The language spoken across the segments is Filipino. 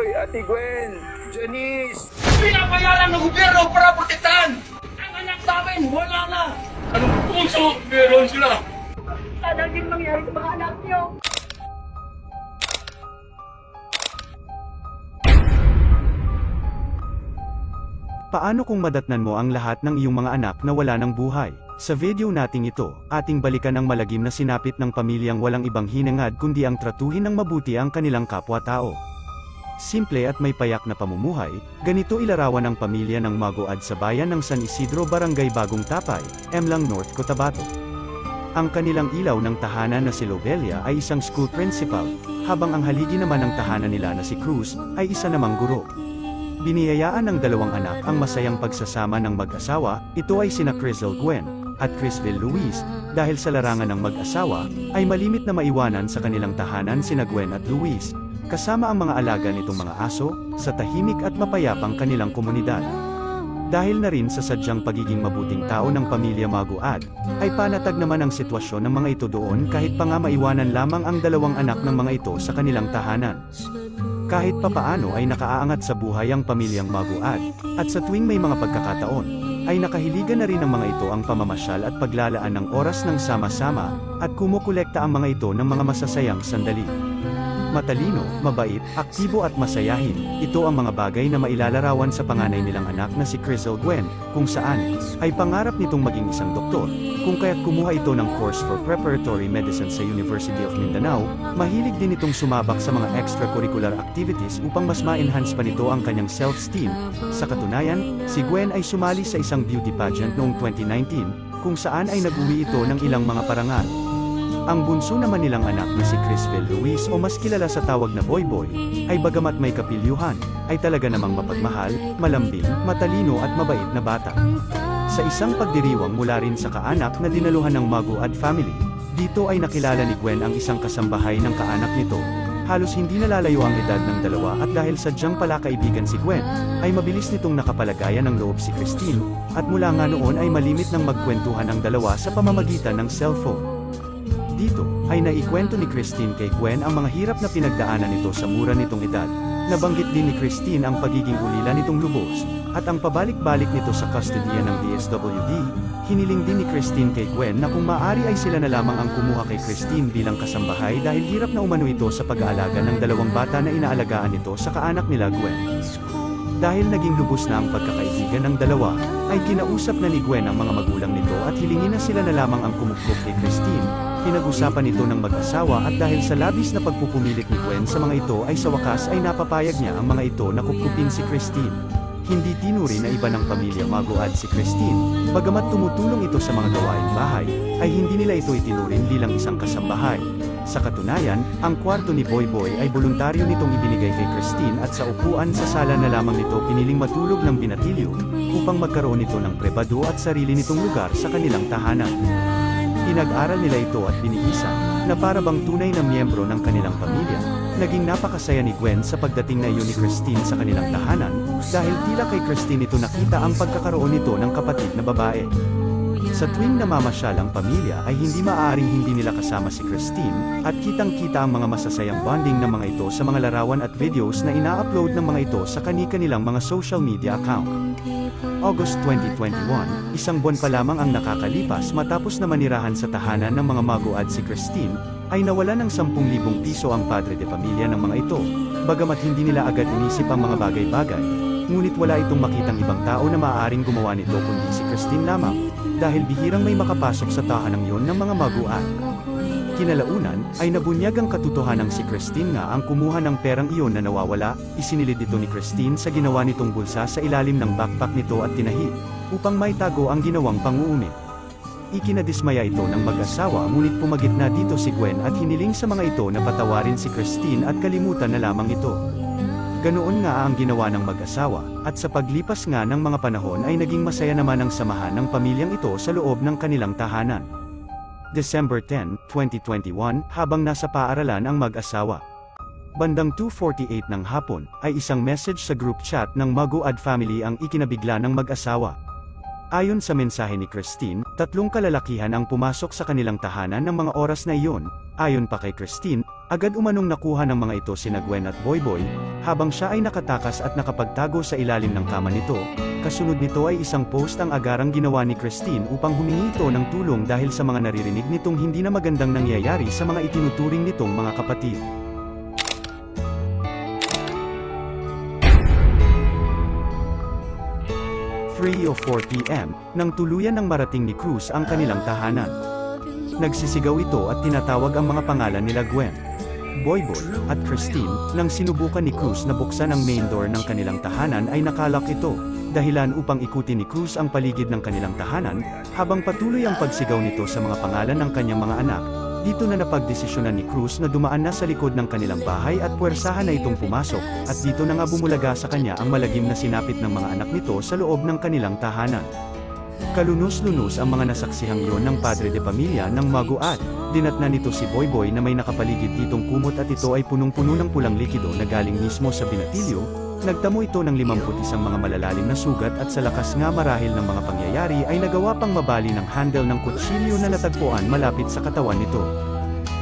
Boy, Ate Gwen, Janice. Pinapayaran ng gobyerno para protektahan! Ang anak namin, wala na! Anong puso meron sila? Sana din mangyari sa mga anak niyo. Paano kung madatnan mo ang lahat ng iyong mga anak na wala ng buhay? Sa video nating ito, ating balikan ang malagim na sinapit ng pamilyang walang ibang hinangad kundi ang tratuhin ng mabuti ang kanilang kapwa-tao. Simple at may payak na pamumuhay, ganito ilarawan ang pamilya ng Magoad sa bayan ng San Isidro, Barangay Bagong Tapay, Emlang North, Cotabato. Ang kanilang ilaw ng tahanan na si Lobelia ay isang school principal, habang ang haligi naman ng tahanan nila na si Cruz ay isa namang guro. Biniyayaan ng dalawang anak ang masayang pagsasama ng mag-asawa, ito ay sina Crizel Gwen at Crisville Luis, dahil sa larangan ng mag-asawa, ay malimit na maiwanan sa kanilang tahanan sina Gwen at Luis, kasama ang mga alaga nitong mga aso, sa tahimik at mapayapang kanilang komunidad. Dahil na rin sa sadyang pagiging mabuting tao ng pamilya Magoad, ay panatag naman ang sitwasyon ng mga ito doon kahit pa nga maiwanan lamang ang dalawang anak ng mga ito sa kanilang tahanan. Kahit papaano ay nakaaangat sa buhay ang pamilyang Magoad, at sa tuwing may mga pagkakataon, ay nakahiligan na rin ng mga ito ang pamamasyal at paglalaan ng oras ng sama-sama, at kumukolekta ang mga ito ng mga masasayang sandali. Matalino, mabait, aktibo at masayahin, ito ang mga bagay na mailalarawan sa panganay nilang anak na si Crizel Gwen, kung saan, ay pangarap nitong maging isang doktor, kung kaya't kumuha ito ng course for preparatory medicine sa University of Mindanao, mahilig din itong sumabak sa mga extracurricular activities upang mas ma-enhance pa nito ang kanyang self-esteem. Sa katunayan, si Gwen ay sumali sa isang beauty pageant noong 2019, kung saan ay nag-uwi ito ng ilang mga parangal. Ang bunso naman nilang anak na si Crisville Luis o mas kilala sa tawag na Boy Boy, ay bagamat may kapilyuhan, ay talaga namang mapagmahal, malambing, matalino at mabait na bata. Sa isang pagdiriwang mula rin sa kaanak na dinaluhan ng Magoad family, dito ay nakilala ni Gwen ang isang kasambahay ng kaanak nito. Halos hindi nalalayo ang edad ng dalawa at dahil sadyang pala kaibigan si Gwen, ay mabilis nitong nakapalagayan ng loob si Christine, at mula nga noon ay malimit ng magkwentuhan ang dalawa sa pamamagitan ng cellphone. Dito, ay naikwento ni Christine kay Gwen ang mga hirap na pinagdaanan nito sa mura nitong edad. Nabanggit din ni Christine ang pagiging ulila nitong lubos, at ang pabalik-balik nito sa kustodiya ng DSWD. Hiniling din ni Christine kay Gwen na kung maaari ay sila na lamang ang kumuha kay Christine bilang kasambahay dahil hirap na umano ito sa pag-aalaga ng dalawang bata na inaalagaan nito sa kaanak nila Gwen. Dahil naging lubos na ang pagkakaibigan ng dalawa, ay kinausap na ni Gwen ang mga magulang nito at hilingin na sila na lamang ang kumukbok kay Christine. Pinag-usapan ito ng mag-asawa at dahil sa labis na pagpupumilit ni Gwen sa mga ito ay sa wakas ay napapayag niya ang mga ito na kukupin si Christine. Hindi tinuri na iba ng pamilya Magoad si Christine, bagamat tumutulong ito sa mga gawaing bahay, ay hindi nila ito itinuring bilang isang kasambahay. Sa katunayan, ang kwarto ni Boy Boy ay voluntaryo nitong ibinigay kay Christine at sa upuan sa sala na lamang nito piniling matulog ng binatilyo, upang magkaroon ito ng pribado at sarili nitong lugar sa kanilang tahanan. Pinag-aral nila ito at binihisan, na para bang tunay na miyembro ng kanilang pamilya. Naging napakasaya ni Gwen sa pagdating na iyon ni Christine sa kanilang tahanan, dahil tila kay Christine ito nakita ang pagkakaroon nito ng kapatid na babae. Sa tuwing namamasyal ang pamilya ay hindi maaaring hindi nila kasama si Christine, at kitang-kita ang mga masasayang bonding ng mga ito sa mga larawan at videos na ina-upload ng mga ito sa kani-kanilang mga social media account. August 2021, isang buwan pa lamang ang nakakalipas matapos na manirahan sa tahanan ng mga Magoad si Christine, ay nawalan ng 10,000 piso ang padre de pamilya ng mga ito, bagamat hindi nila agad inisip ang mga bagay-bagay, ngunit wala itong makitang ibang tao na maaaring gumawa nito kundi si Christine lamang, dahil bihirang may makapasok sa tahanang yon ng mga Magoad. Kinalaunan, ay nabunyag ang katotohanang si Christine nga ang kumuha ng perang iyon na nawawala, isinilid ito ni Christine sa ginawa nitong bulsa sa ilalim ng backpack nito at tinahi, upang maitago ang ginawang panguumit. Ikinadismaya ito ng mag-asawa ngunit pumagitna dito si Gwen at hiniling sa mga ito na patawarin si Christine at kalimutan na lamang ito. Ganoon nga ang ginawa ng mag-asawa, at sa paglipas nga ng mga panahon ay naging masaya naman ang samahan ng pamilyang ito sa loob ng kanilang tahanan. December 10, 2021, habang nasa paaralan ang mag-asawa. Bandang 2:48 ng hapon, ay isang message sa group chat ng Magoad family ang ikinabigla ng mag-asawa. Ayon sa mensahe ni Christine, 3 kalalakihan ang pumasok sa kanilang tahanan ng mga oras na iyon. Ayon pa kay Christine, Agad umanong nakuha ng mga ito sina Gwen at Boyboy, habang siya ay nakatakas at nakapagtago sa ilalim ng kama nito. Kasunod nito ay isang post ang agarang ginawa ni Christine upang humingi ito ng tulong dahil sa mga naririnig nitong hindi na magandang nangyayari sa mga itinuturing nitong mga kapatid. o 4 p.m., nang tuluyan ng marating ni Cruz ang kanilang tahanan. Nagsisigaw ito at tinatawag ang mga pangalan nila Gwen, Boyboy, at Christine. Nang sinubukan ni Cruz na buksan ang main door ng kanilang tahanan ay nakalak ito, dahilan upang ikutin ni Cruz ang paligid ng kanilang tahanan, habang patuloy ang pagsigaw nito sa mga pangalan ng kanyang mga anak. Dito na napagdesisyonan ni Cruz na dumaan na sa likod ng kanilang bahay at puwersahan na itong pumasok, at dito na nga bumulaga sa kanya ang malagim na sinapit ng mga anak nito sa loob ng kanilang tahanan. Kalunos-lunos ang mga nasaksihang yon ng padre de pamilya ng maguat. Dinatnan nito si Boyboy na may nakapaligid ditong kumot at ito ay punong-puno ng pulang likido na galing mismo sa binatilyo. Nagtamo ito ng 51 mga malalalim na sugat at sa lakas nga marahil ng mga pangyayari ay nagawa pang mabali ng handle ng kutsilyo na natagpuan malapit sa katawan nito.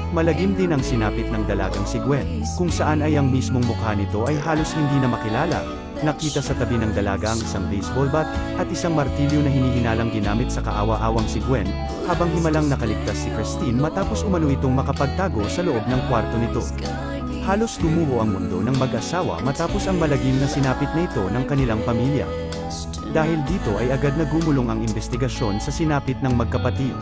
Malagim din ang sinapit ng dalagang si Gwen, kung saan ay ang mismong mukha nito ay halos hindi na makilala. Nakita sa tabi ng dalaga ang isang baseball bat, at isang martilyo na hinihinalang ginamit sa kaawa-awang si Gwen, habang himalang nakaligtas si Christine matapos umano itong makapagtago sa loob ng kwarto nito. Halos gumuho ang mundo ng mag-asawa matapos ang malagim na sinapit na ito ng kanilang pamilya. Dahil dito ay agad na gumulong ang investigasyon sa sinapit ng magkapatid.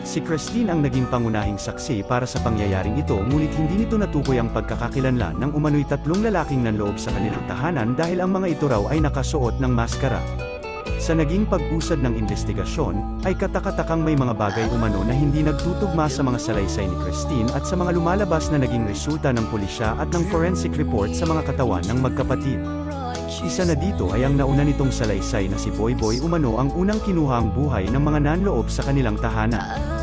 Si Christine ang naging pangunahing saksi para sa pangyayaring ito, ngunit hindi nito natukoy ang pagkakakilanlan ng umano'y 3 lalaking nanloob sa kanilang tahanan dahil ang mga ito raw ay nakasuot ng maskara. Sa naging pag-usad ng investigasyon, ay katakatakang may mga bagay umano na hindi nagtutugma sa mga salaysay ni Christine at sa mga lumalabas na naging resulta ng pulisya at ng forensic report sa mga katawan ng magkapatid. Isa na dito ay ang nauna nitong salaysay na si Boyboy umano ang unang kinuha ang buhay ng mga nanloob sa kanilang tahanan.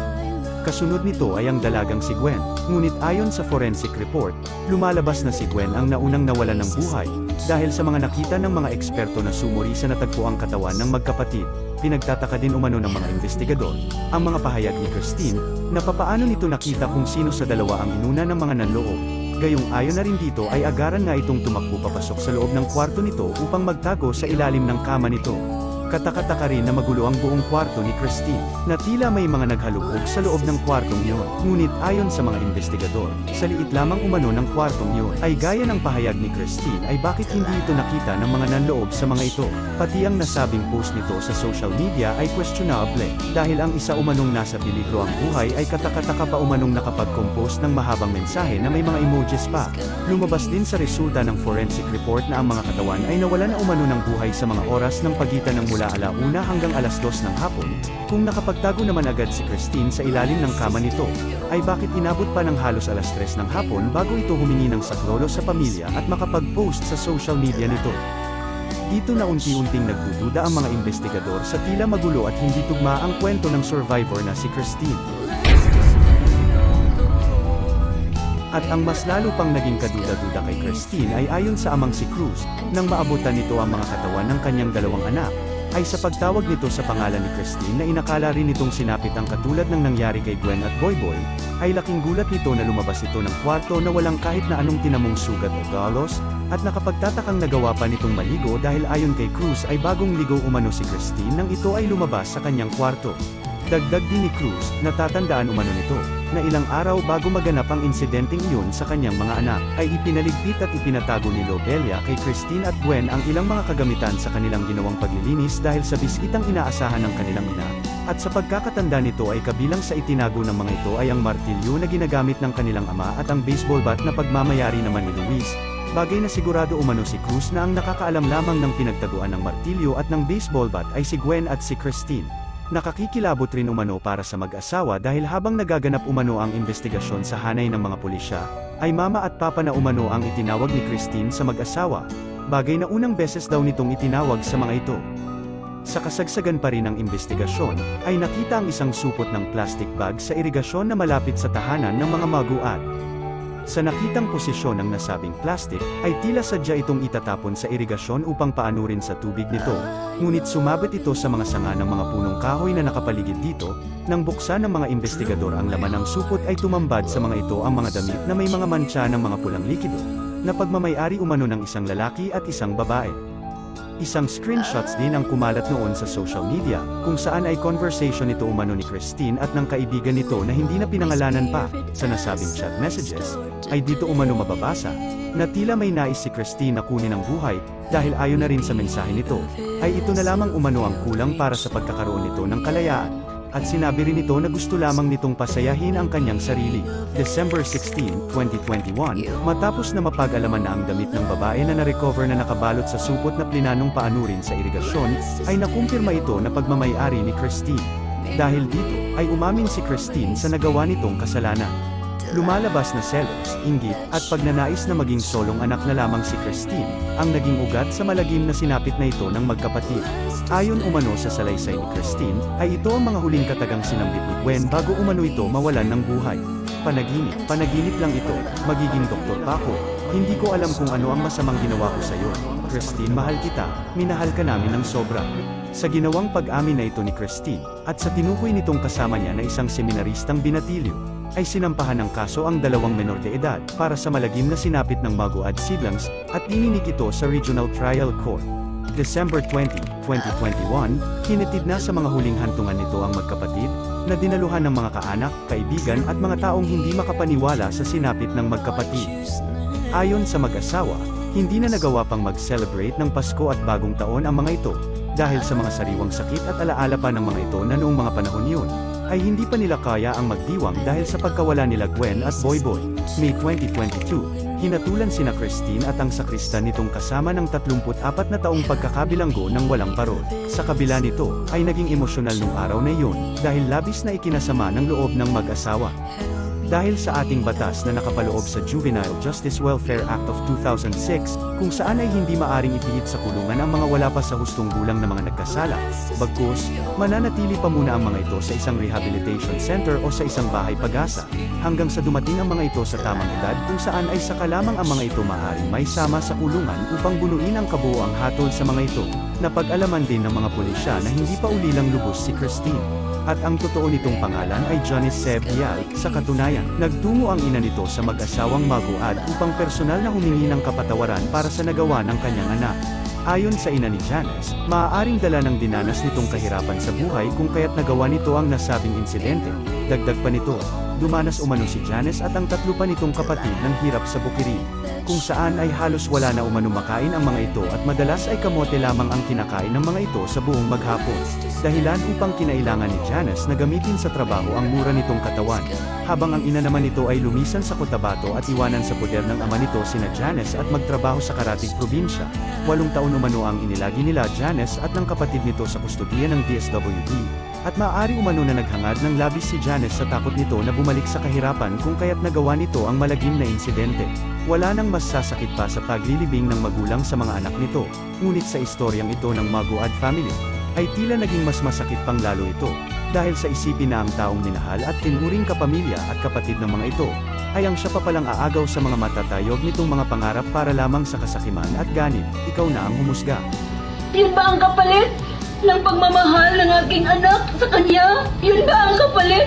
Kasunod nito ay ang dalagang si Gwen, ngunit ayon sa forensic report, lumalabas na si Gwen ang naunang nawalan ng buhay, dahil sa mga nakita ng mga eksperto na sumuri sa natagpuang katawan ng magkapatid. Pinagtataka din umano ng mga investigador, ang mga pahayag ni Christine, na papaano nito nakita kung sino sa dalawa ang inuna ng mga nanloob. Gayong ayon na rin dito ay agaran nga itong tumakbo papasok sa loob ng kwarto nito upang magtago sa ilalim ng kama nito. Katakataka rin na magulo ang buong kwarto ni Christine, na tila may mga naghalugog sa loob ng kwartong yun. Ngunit ayon sa mga investigador, sa liit lamang umano ng kwartong yun, ay gaya ng pahayag ni Christine ay bakit hindi ito nakita ng mga nanloob sa mga ito. Pati ang nasabing post nito sa social media ay questionable, dahil ang isa umanong nasa peligro ang buhay ay katakataka pa umanong nakapag-compose ng mahabang mensahe na may mga emojis pa. Lumabas din sa resulta ng forensic report na ang mga katawan ay nawala na umano ng buhay sa mga oras ng pagitan ng mula alauna hanggang alas 2 ng hapon. Kung nakapagtago naman agad si Christine sa ilalim ng kama nito, ay bakit inabot pa ng halos alas 3 ng hapon bago ito humingi ng saklolo sa pamilya at makapag-post sa social media nito? Dito na unti-unting nagdududa ang mga investigador sa tila magulo at hindi tugma ang kwento ng survivor na si Christine. At ang mas lalo pang naging kaduda-duda kay Christine ay ayon sa amang si Cruz, nang maabutan nito ang mga katawan ng kanyang 2 anak, ay sa pagtawag nito sa pangalan ni Christine na inakala rin nitong sinapit ang katulad ng nangyari kay Gwen at Boyboy, ay laking gulat nito na lumabas ito ng kwarto na walang kahit na anong tinamong sugat o galos, at nakapagtatakang nagawa pa nitong maligo dahil ayon kay Cruz ay bagong ligo umano si Christine nang ito ay lumabas sa kanyang kwarto. Dagdag din ni Cruz, natatandaan umano nito, na ilang araw bago maganap ang insidenteng iyon sa kanyang mga anak, ay ipinaligpit at ipinatago ni Lobelia kay Christine at Gwen ang ilang mga kagamitan sa kanilang ginawang paglilinis dahil sa biskitang inaasahan ng kanilang ina, at sa pagkakatanda nito ay kabilang sa itinago ng mga ito ay ang martilyo na ginagamit ng kanilang ama at ang baseball bat na pagmamayari naman ni Luis, bagay na sigurado umano si Cruz na ang nakakaalam lamang ng pinagtaguan ng martilyo at ng baseball bat ay si Gwen at si Christine. Nakakikilabot rin umano para sa mag-asawa dahil habang nagaganap umano ang investigasyon sa hanay ng mga pulisya, ay mama at papa na umano ang itinawag ni Christine sa mag-asawa, bagay na unang beses daw nitong itinawag sa mga ito. Sa kasagsagan pa rin ng investigasyon, ay nakita ang isang supot ng plastic bag sa irigasyon na malapit sa tahanan ng mga maguat. Sa nakitang posisyon ng nasabing plastic, ay tila sadya itong itatapon sa irigasyon upang paanurin sa tubig nito. Ngunit sumabit ito sa mga sanga ng mga punong kahoy na nakapaligid dito. Nang buksan ng mga investigador ang laman ng supot ay tumambad sa mga ito ang mga damit na may mga mantsa ng mga pulang likido, na pagmamayari umano ng isang lalaki at isang babae. Isang screenshots din ang kumalat noon sa social media, kung saan ay conversation ito umano ni Christine at ng kaibigan nito na hindi na pinangalanan pa. Sa nasabing chat messages, ay dito umano mababasa, na tila may nais si Christine na kunin ang buhay, dahil ayon na rin sa mensahe nito, ay ito na lamang umano ang kulang para sa pagkakaroon nito ng kalayaan. At sinabi rin ito na gusto lamang nitong pasayahin ang kanyang sarili. December 16, 2021, matapos na mapag-alaman na ang damit ng babae na narecover na nakabalot sa supot na plinanong paanurin sa irigasyon, ay nakumpirma ito na pagmamayari ni Christine. Dahil dito, ay umamin si Christine sa nagawa nitong kasalanan. Lumalabas na selos, inggit, at pagnanais na maging solong anak na lamang si Christine, ang naging ugat sa malagim na sinapit na ito ng magkapatid. Ayon umano sa salaysay ni Christine, ay ito ang mga huling katagang sinambit ni Gwen bago umano ito mawalan ng buhay. Panaginip lang ito, magiging doktor pa ako, hindi ko alam kung ano ang masamang ginawa ko sa iyo. Christine, mahal kita, minahal ka namin ng sobra. Sa ginawang pag-amin na ito ni Christine, at sa tinukoy nitong kasama niya na isang seminaristang binatilyo, ay sinampahan ng kaso ang dalawang menor de edad para sa malagim na sinapit ng Maguad siblings, at dininig ito sa Regional Trial Court. December 20, 2021, hinitid na sa mga huling hantungan nito ang magkapatid, na dinaluhan ng mga kaanak, kaibigan at mga taong hindi makapaniwala sa sinapit ng magkapatid. Ayon sa mag-asawa, hindi na nagawa pang mag-celebrate ng Pasko at Bagong Taon ang mga ito, dahil sa mga sariwang sakit at alaala pa ng mga ito na noong mga panahon yun, ay hindi pa nila kaya ang magdiwang dahil sa pagkawala nila Gwen at Boy Boy. May 2022, hinatulan sina Christine at ang sakristan nitong kasama ng 34 na taong pagkakabilanggo ng walang parol. Sa kabila nito, ay naging emosyonal nung araw na iyon, dahil labis na ikinasama ng loob ng mag-asawa. Dahil sa ating batas na nakapaloob sa Juvenile Justice Welfare Act of 2006, kung saan ay hindi maaring ipiit sa kulungan ang mga wala pa sa hustong gulang na mga nagkasala, bagkus, mananatili pa muna ang mga ito sa isang rehabilitation center o sa isang bahay pag-asa, hanggang sa dumating ang mga ito sa tamang edad kung saan ay saka lamang ang mga ito maaring may sama sa kulungan upang bunuin ang kabuoang hatol sa mga ito. Napag-alaman din ng mga pulisya na hindi pa ulilang lubos si Christine. At ang totoo nitong pangalan ay Janice Sebial. Sa katunayan, nagtungo ang ina nito sa mag-asawang Maguad upang personal na humingi ng kapatawaran para sa nagawa ng kanyang anak. Ayon sa ina ni Janice, maaaring dala ng dinanas nitong kahirapan sa buhay kung kaya't nagawa nito ang nasabing insidente. Dagdag pa nito, dumanas umano si Janice at ang 3 pa nitong kapatid ng hirap sa bukirin, kung saan ay halos wala na umano makain ang mga ito at madalas ay kamote lamang ang kinakain ng mga ito sa buong maghapon. Dahilan upang kinailangan ni Janice na gamitin sa trabaho ang mura nitong katawan, habang ang ina naman nito ay lumisan sa Cotabato at iwanan sa poder ng ama nito sina Janice at magtrabaho sa Karatig probinsya. 8 taon umano ang inilagi nila Janice at ng kapatid nito sa kustodiya ng DSWD, at maaari umano na naghangad ng labis si Janice sa takot nito na bumalik sa kahirapan kung kaya't nagawa nito ang malagim na insidente. Wala nang mas sasakit pa sa paglilibing ng magulang sa mga anak nito, ngunit sa istoryang ito ng Maguad family, ay tila naging mas masakit pang lalo ito, dahil sa isipin na ang taong minahal at tinuring kapamilya at kapatid ng mga ito, ay ang siya pa palang aagaw sa mga matatayog nitong mga pangarap para lamang sa kasakiman at ganit. Ikaw na ang humusga. Yun ba ang kapalit ng pagmamahal ng aking anak sa kanya? Yun ba ang kapalit?